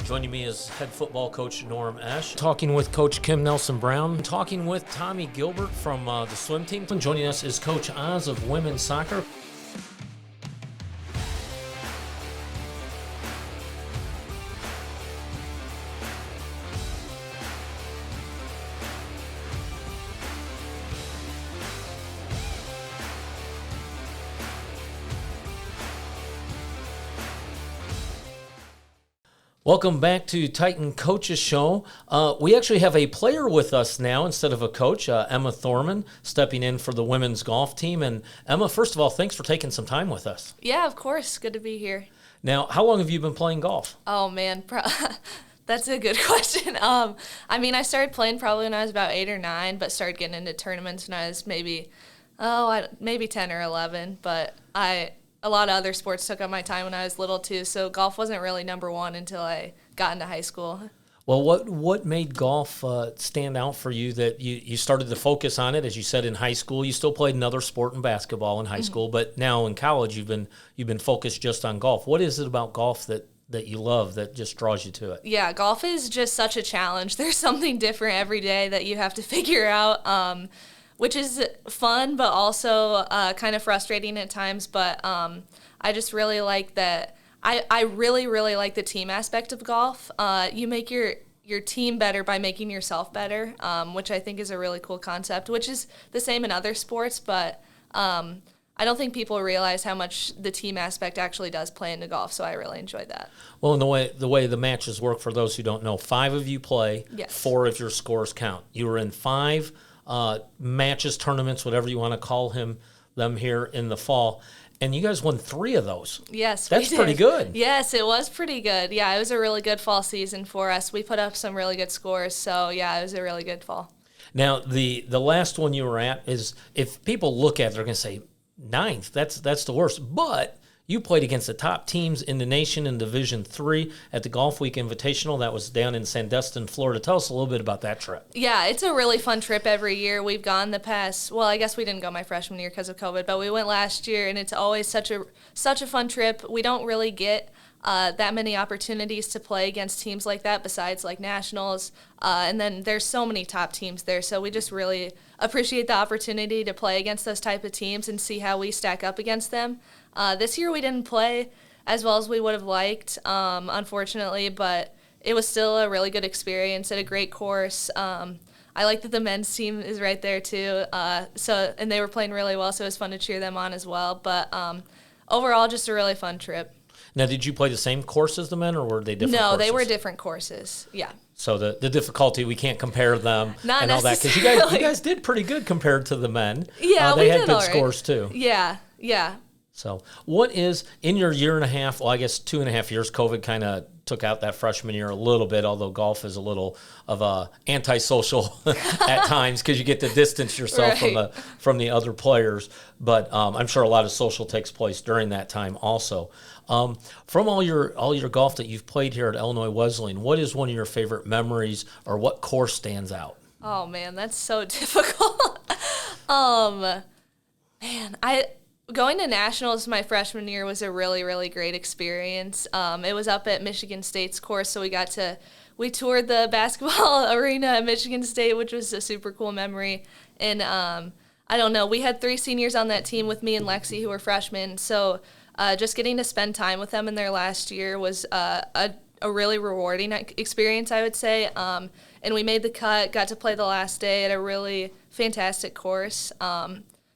Joining me is head football coach Norm Esch. Talking with Coach Kim Nelson-Brown. Talking with Tommy Gilbert from the swim team. And joining us is Coach Oz of women's soccer. Welcome back to Titan Coaches Show. We actually have a player with us now instead of a coach, Emma Thorman, stepping in for the women's golf team. And Emma, first of all, thanks for taking some time with us. Yeah, of course. Good to be here. Now, how long have you been playing golf? Oh, man. That's a good question. I started playing probably when I was about 8 or 9, but started getting into tournaments when I was maybe 10 or 11. But a lot of other sports took up my time when I was little too, so golf wasn't really number one until I got into high school. Well, what made golf stand out for you that you started to focus on it? As you said, in high school, you still played another sport in basketball in high school, but now in college you've been focused just on golf. What is it about golf that you love that just draws you to it? Yeah, golf is just such a challenge. There's something different every day that you have to figure out. Which is fun, but also kind of frustrating at times. But I just really like that. I really, really like the team aspect of golf. You make your team better by making yourself better, which I think is a really cool concept, which is the same in other sports. But I don't think people realize how much the team aspect actually does play into golf, so I really enjoyed that. Well, and the way the matches work, for those who don't know, 5 of you play, yes. 4 if your scores count. You were in 5 matches, tournaments, whatever you want to call them here in the fall, and you guys won 3 of those. Yes, that's pretty good. Yes, it was pretty good. Yeah, it was a really good fall season for us. We put up some really good scores, so yeah, it was a really good fall. Now, the last one you were at is, if people look at it, they're going to say 9th. That's the worst, but you played against the top teams in the nation in Division III at the Golf Week Invitational. That was down in Sandestin, Florida. Tell us a little bit about that trip. Yeah, it's a really fun trip every year. We've gone the past, well, I guess we didn't go my freshman year because of COVID, but we went last year, and it's always such a fun trip. We don't really get that many opportunities to play against teams like that besides like nationals, and then there's so many top teams there, so we just really appreciate the opportunity to play against those type of teams and see how we stack up against them. This year we didn't play as well as we would have liked, unfortunately, but it was still a really good experience at a great course. I like that the men's team is right there too, and they were playing really well, so it was fun to cheer them on as well. But overall, just a really fun trip. Now, did you play the same course as the men, or were they different courses? No, they were different courses, yeah. So the difficulty, we can't compare them Not and all that, because you guys did pretty good compared to the men. Yeah, they had did good all right. scores too. Yeah. So what is, in your year and a half, well, I guess 2.5 years, COVID kind of took out that freshman year a little bit, although golf is a little of a antisocial at times because you get to distance yourself right. from the other players. But I'm sure a lot of social takes place during that time also. From all your golf that you've played here at Illinois Wesleyan, what is one of your favorite memories, or what course stands out? Oh man, that's so difficult. Going to nationals my freshman year was a really, really great experience. It was up at Michigan State's course, so we toured the basketball arena at Michigan State, which was a super cool memory. And I don't know, we had 3 seniors on that team with me and Lexi who were freshmen, so just getting to spend time with them in their last year was a really rewarding experience, I would say. And we made the cut, got to play the last day at a really fantastic course.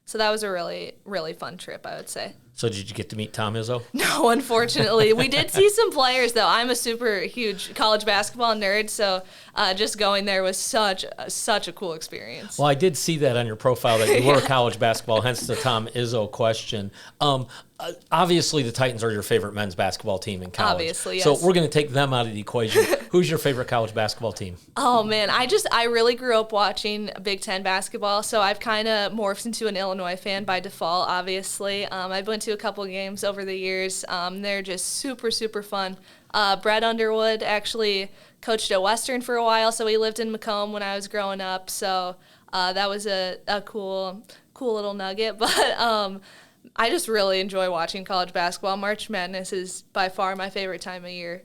So that was a really, really fun trip, I would say. So did you get to meet Tom Izzo? No, unfortunately. We did see some players, though. I'm a super huge college basketball nerd, so just going there was such a cool experience. Well, I did see that on your profile that you were college basketball, hence the Tom Izzo question. Obviously, the Titans are your favorite men's basketball team in college. Obviously, yes. So we're going to take them out of the equation. Who's your favorite college basketball team? Oh, man, I really grew up watching Big Ten basketball, so I've kind of morphed into an Illinois fan by default, obviously. I've been to a couple games over the years. They're just super, super fun. Brett Underwood actually coached at Western for a while, so he lived in Macomb when I was growing up, so that was a cool little nugget. But I just really enjoy watching college basketball. March Madness is by far my favorite time of year.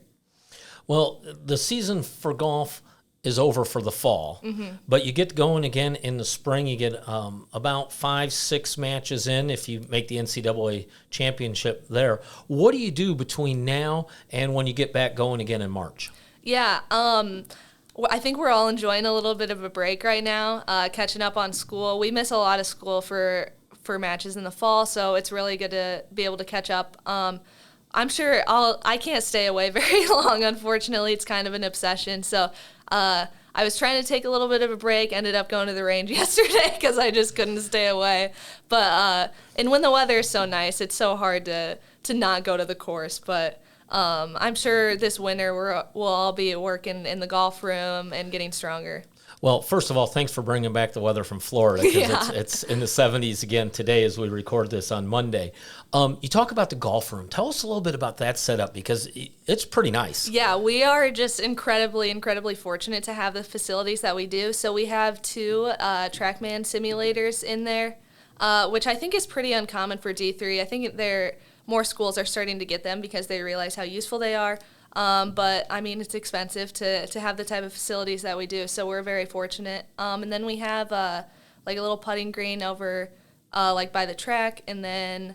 Well, the season for golf is over for the fall, but you get going again in the spring. You get about 5-6 matches in if you make the NCAA championship there. What do you do between now and when you get back going again in March? Yeah, I think we're all enjoying a little bit of a break right now, catching up on school. We miss a lot of school for matches in the fall, so it's really good to be able to catch up. I'm sure I can't stay away very long, unfortunately. It's kind of an obsession. So I was trying to take a little bit of a break, ended up going to the range yesterday because I just couldn't stay away. But and when the weather is so nice, it's so hard to not go to the course. But I'm sure this winter we'll all be working in the golf room and getting stronger. Well, first of all, thanks for bringing back the weather from Florida, because it's in the 70s again today as we record this on Monday. You talk about the golf room. Tell us a little bit about that setup, because it's pretty nice. Yeah, we are just incredibly, incredibly fortunate to have the facilities that we do. So we have 2 TrackMan simulators in there, which I think is pretty uncommon for D3. I think more schools are starting to get them because they realize how useful they are. But I mean, it's expensive to have the type of facilities that we do, so we're very fortunate. And then we have like a little putting green over like by the track, and then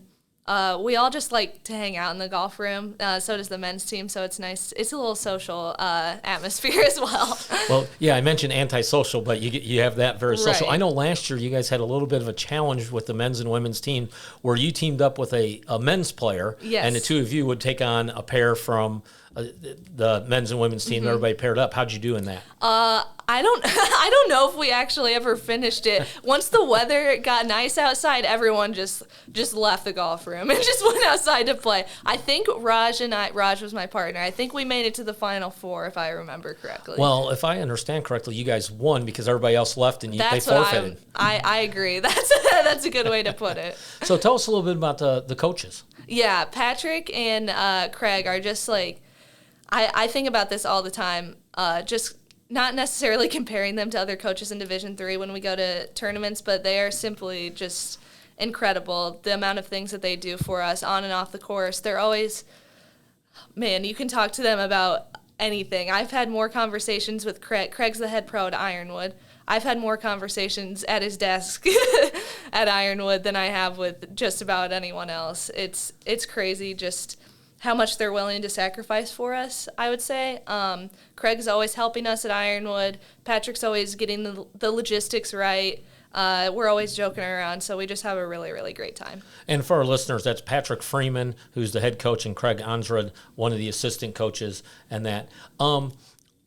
we all just like to hang out in the golf room. So does the men's team, so it's nice. It's a little social atmosphere as well. Well, yeah, I mentioned antisocial, but you have that very social. Right. I know last year you guys had a little bit of a challenge with the men's and women's team where you teamed up with a men's player, Yes. and the two of you would take on a pair from the men's and women's team. Everybody paired up. How'd you do in that? I don't know if we actually ever finished it. Once the weather got nice outside, everyone just left the golf room and just went outside to play. I think Raj was my partner. I think we made it to the final 4, if I remember correctly. Well, if I understand correctly, you guys won because everybody else left and they forfeited. I agree. That's a good way to put it. So tell us a little bit about the coaches. Yeah, Patrick and Craig are just like, I think about this all the time, just not necessarily comparing them to other coaches in Division III when we go to tournaments, but they are simply just incredible. The amount of things that they do for us on and off the course, they're always, man, you can talk to them about anything. I've had more conversations with Craig. Craig's the head pro at Ironwood. I've had more conversations at his desk at Ironwood than I have with just about anyone else. It's crazy just how much they're willing to sacrifice for us, I would say. Craig's always helping us at Ironwood. Patrick's always getting the logistics right. We're always joking around, so we just have a really, really great time. And for our listeners, that's Patrick Freeman, who's the head coach, and Craig Onsrud, one of the assistant coaches, and that.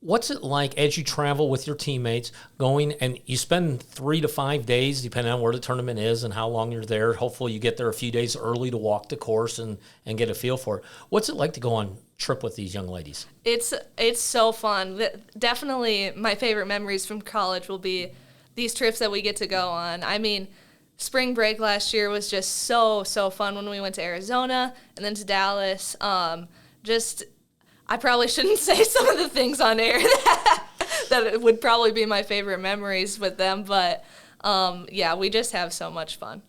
What's it like as you travel with your teammates going, and you spend 3 to 5 days, depending on where the tournament is and how long you're there. Hopefully you get there a few days early to walk the course and get a feel for it. What's it like to go on trip with these young ladies? It's so fun. Definitely my favorite memories from college will be these trips that we get to go on. I mean, spring break last year was just so fun when we went to Arizona and then to Dallas. I probably shouldn't say some of the things on air that would probably be my favorite memories with them, but yeah, we just have so much fun.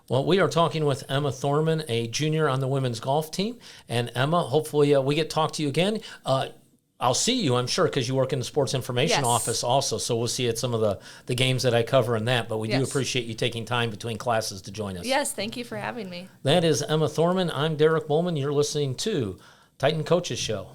Well, we are talking with Emma Thorman, a junior on the women's golf team. And Emma, hopefully we get to talk to you again. I'll see you, I'm sure, because you work in the sports information office also. So we'll see you at some of the games that I cover in that. But we do appreciate you taking time between classes to join us. Yes, thank you for having me. That is Emma Thorman. I'm Derek Bohlman. You're listening to Titan Coaches Show.